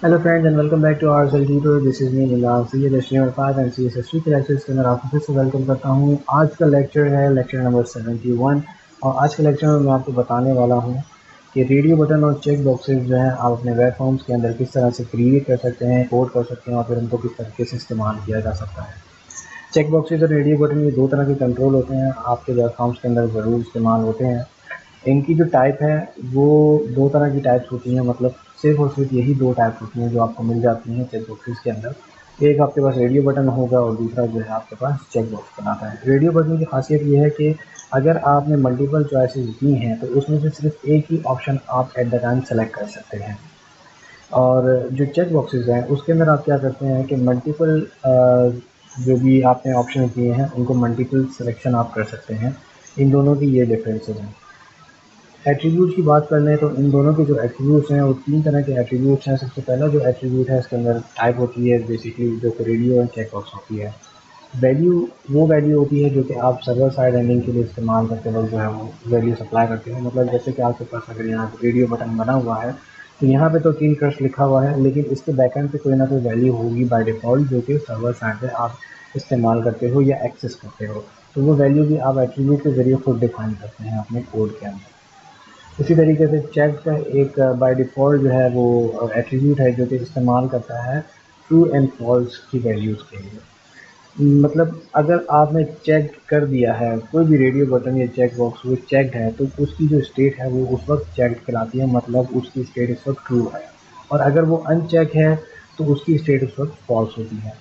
Hello friends and welcome back to our tutorial. This is me Nilal C number 5 and CSS3 के lectures के अंदर आपको फिर से वेलकम करता हूँ। आज का लेक्चर है लेक्चर नंबर 71 और आज के लेक्चर में मैं आपको बताने वाला हूँ कि रेडियो बटन और चेक बॉक्सेस जो हैं आप अपने वेब फॉर्म्स के अंदर किस तरह से क्रिएट कर सकते हैं, कोड कर सकते हैं और फिर उनको किस तरीके से इस्तेमाल किया जा सकता है। चेक बॉक्सेस और रेडियो बटन ये दो तरह के कंट्रोल होते हैं, आपके वेब फॉर्म्स के अंदर ज़रूर इस्तेमाल होते हैं। इनकी जो टाइप है वो दो तरह की टाइप्स होती हैं, मतलब सिर्फ और सिर्फ यही दो टाइप होती हैं जो आपको मिल जाती हैं चेक बॉक्सेस के अंदर। एक आपके पास रेडियो बटन होगा और दूसरा जो है आपके पास चेक बॉक्स बनाता है। रेडियो बटन की खासियत ये है कि अगर आपने मल्टीपल चॉइसेस दी हैं तो उसमें से सिर्फ एक ही ऑप्शन आप एट द टाइम सेलेक्ट कर सकते हैं। और जो चेक बॉक्सेस हैं उसके अंदर आप क्या करते हैं कि मल्टीपल जो भी आपने ऑप्शन दिए हैं उनको मल्टीपल सिलेक्शन आप कर सकते हैं। इन दोनों की ये डिफरेंसेस हैं। एट्रीब्यूट की बात कर लें तो इन दोनों के जो एट्रीब्यूट्स हैं वो तीन तरह के एट्रीब्यूट्स हैं। सबसे पहला जो एट्रीब्यूट है इसके अंदर टाइप होती है बेसिकली जो कि रेडियो और चेक बॉक्स होती है। वैल्यू वो वैल्यू होती है जो कि आप सर्वर साइड एंडिंग के लिए इस्तेमाल करते वक्त जो है वो वैल्यू सप्लाई करते हैं। मतलब जैसे कि आपके पास अगर यहाँ रेडियो बटन बना हुआ है तो यहाँ पे तो 3 क्रश लिखा हुआ है, लेकिन इसके बैकएंड पे कोई ना कोई वैल्यू होगी बाय डिफ़ॉल्ट जो कि सर्वर साइड पे आप इस्तेमाल करते हो या एक्सेस करते हो। तो वो वैल्यू भी आप एट्रीब्यूट के ज़रिए खुद डिफाइन करते हैं अपने कोड के अंदर। इसी तरीके से चेक का एक बाय डिफ़ॉल्ट जो है वो एट्रीब्यूट है जो कि इस्तेमाल करता है ट्रू एंड फॉल्स की वैल्यूज़ के लिए। मतलब अगर आपने चेक कर दिया है कोई भी रेडियो बटन या चेक बॉक्स वो चेक्ड है तो उसकी जो स्टेट है वो उस वक्त चेक्ड कहलाती है, मतलब उसकी स्टेट इस वक्त ट्रू है। और अगर वो अनचेक है तो उसकी स्टेट उस वक्त फॉल्स होती है।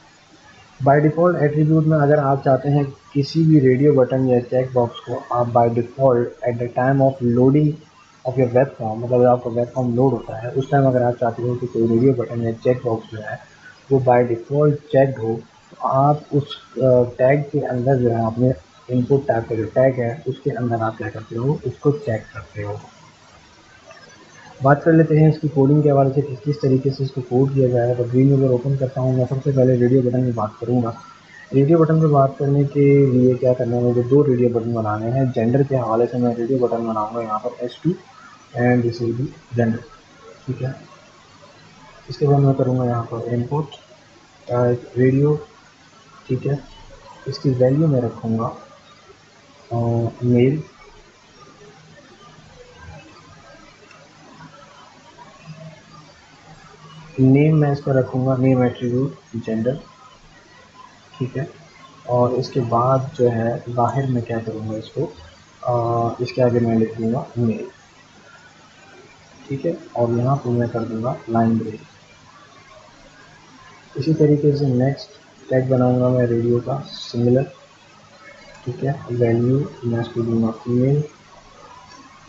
बाय डिफ़ॉल्ट एट्रीब्यूट में अगर आप चाहते हैं किसी भी रेडियो बटन या चेक बॉक्स को आप by default at the time of loading of your web form, मतलब जब आपका वेब फॉर्म लोड होता है उस टाइम अगर आप चाहते हो कि कोई रेडियो बटन या चेक बॉक्स जो है वो बाय डिफ़ॉल्ट चेक्ड हो तो आप उस टैग के अंदर जो है अपने इनपुट टैग का जो टैग है उसके अंदर आप क्या करते हो उसको चेक करते हो। बात कर लेते हैं इसकी कोडिंग के हवाले से कि किस तरीके से इसको कोड किया जाएगा। तो ग्रीन यूज़र ओपन करता हूँ। मैं सबसे पहले रेडियो बटन की बात करूँगा। रेडियो बटन पर बात करने के लिए क्या करना है, मुझे दो रेडियो बटन बनाने हैं। जेंडर के हवाले से मैं रेडियो बटन बनाऊँगा यहाँ पर S2 and this will B gender. ठीक है, इसके बाद मैं करूँगा यहाँ पर इनपुट टाइप रेडियो। ठीक है, इसकी वैल्यू मैं रखूँगा मेल। नेम मैं इसका रखूँगा नेम एट्रीब्यूट जेंडर। ठीक है, और इसके बाद जो है बाहर में क्या करूँगा इसको इसके आगे मैं लिख दूँगा मेल। ठीक है, और यहाँ पर मैं कर दूँगा लाइन ब्रेक। इसी तरीके से नेक्स्ट टैग बनाऊँगा मैं रेडियो का सिमिलर। ठीक है, वैल्यू मैं इसको दूँगा फीमेल।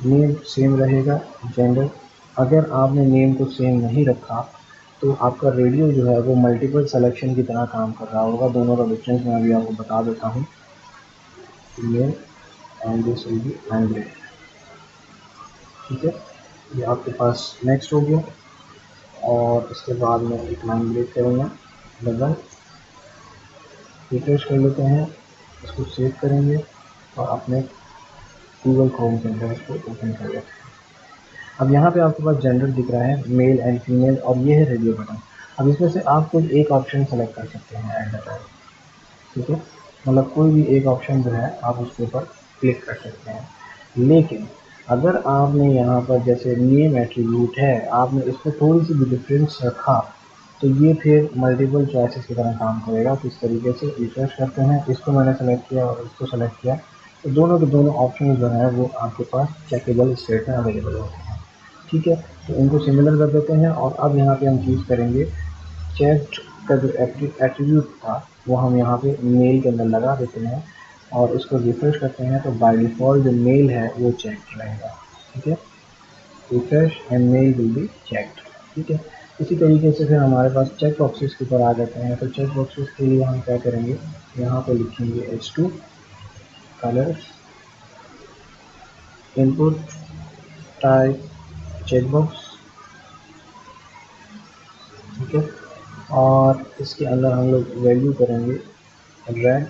नेम सेम रहेगा जेंडर। अगर आपने नेम को सेम नहीं रखा तो आपका रेडियो जो है वो मल्टीपल सिलेक्शन की तरह काम कर रहा होगा। दोनों का डिफरेंस मैं अभी आपको बता देता हूँ। Female and this will be line break. ठीक है, ये आपके पास नेक्स्ट हो गया और इसके बाद मैं एक लाइन ब्रेक करूँगा डबल। रिफ्रेश कर लेते हैं, इसको सेव करेंगे और अपने गूगल क्रोम के अंदर इसको ओपन कर लेते हैं। अब यहाँ पे आपके पास जेंडर दिख रहा है मेल एंड फीमेल और ये है रेडियो बटन। अब इसमें से आप कोई एक ऑप्शन सेलेक्ट कर सकते हैं एट द टाइम। ठीक है, मतलब कोई भी एक ऑप्शन जो है आप उसके ऊपर क्लिक कर सकते हैं। लेकिन अगर आपने यहाँ पर जैसे नेम एट्रीब्यूट है आपने इसको थोड़ी सी भी डिफरेंस रखा तो ये फिर मल्टीपल चॉइसेस की तरह काम करेगा। तो इस तरीके से रिफ्रेश करते हैं, इसको मैंने सेलेक्ट किया और इसको सेलेक्ट किया तो दोनों के दोनों ऑप्शन जो है वो आपके पास चेकेबल स्टेट में अवेलेबल होते हैं। ठीक है, तो इनको सिमिलर कर देते हैं और अब यहाँ पे हम चूज़ करेंगे चेक्ड का जो एट्रीब्यूट था वो हम यहाँ पे मेल के अंदर लगा देते हैं और इसको रिफ्रेश करते हैं तो बाय डिफ़ॉल्ट जो मेल है वो चेक्ड रहेगा। ठीक है, refresh and mail will be checked. ठीक है, इसी तरीके से फिर हमारे पास चेक बॉक्सेस के ऊपर आ जाते हैं। तो चेक बॉक्सेस के लिए हम क्या करेंगे, यहाँ पे लिखेंगे H2 colours input type check box. ठीक है, और इसके अंदर हम लोग वैल्यू करेंगे रेड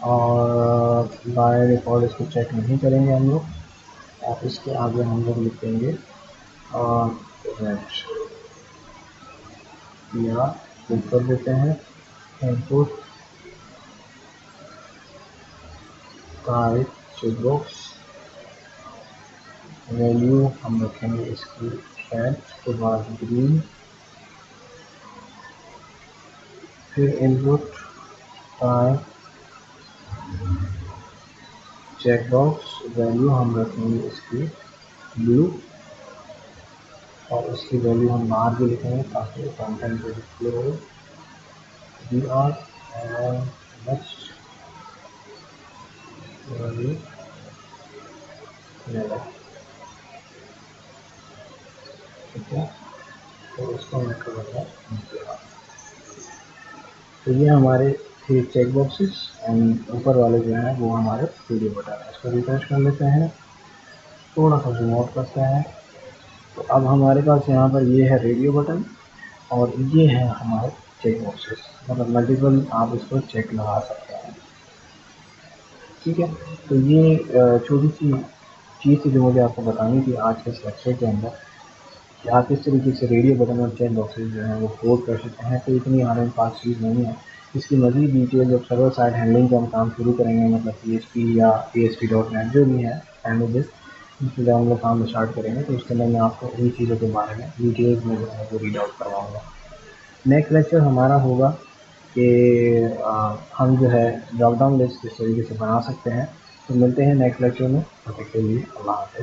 और बाय डिफ़ॉल्ट इसको चेक नहीं करेंगे हम लोग। और इसके आगे हम लोग लिखेंगे और रेड या क्लिक कर देते हैं। इनपुट टाइप चेकबॉक्स, वैल्यू हम रखेंगे इसकी रेड के बाद ग्रीन, फिर इनपुट टाइप चेकबॉक्स, वैल्यू हम रखेंगे इसकी ब्लू, और इसकी वैल्यू हम बाहर भी लिखेंगे ताकि कंटेंट पे डिस्प्ले हो। We are and next value level, ठीक है। तो इसको मैं करूँगा। तो ये हमारे थे चेक बॉक्सेस एंड ऊपर वाले जो हैं वो हमारे वीडियो बटन है। इसको रिफ्रेश कर लेते हैं, थोड़ा सा जूम आउट करते हैं। तो अब हमारे पास यहाँ पर ये है रेडियो बटन और ये है हमारे चेक बॉक्सेस, मतलब मल्टीपल आप इसको चेक लगा सकते हैं, ठीक है। तो ये छोटी सी चीज़ थी जो मुझे आपको बतानी थी आज के इस लेक्चर के अंदर, कि आप किस तरीके से रेडियो बटन और चेक बॉक्सेस जो हैं वो कोड कर सकते हैं। तो इतनी आसान फास्ट चीज़ नहीं है। इसकी मज़ीद डिटेल जब सर्वर साइड हैंडलिंग का हम काम शुरू करेंगे, मतलब PHP या ASP.NET जो भी है लैंग्वेजेस, इसमें जब हम लोग काम स्टार्ट करेंगे तो उसके अंदर मैं आपको इन चीज़ों के बारे में डिटेल्स में जो है वो रीड आउट करवाऊँगा। नेक्स्ट लेक्चर हमारा होगा कि हम जो है ड्रॉप डाउन लिस्ट किस तरीके से बना सकते हैं। तो मिलते हैं नेक्स्ट लेक्चर में, तब तक के लिए अल्लाह हाफ़िज़।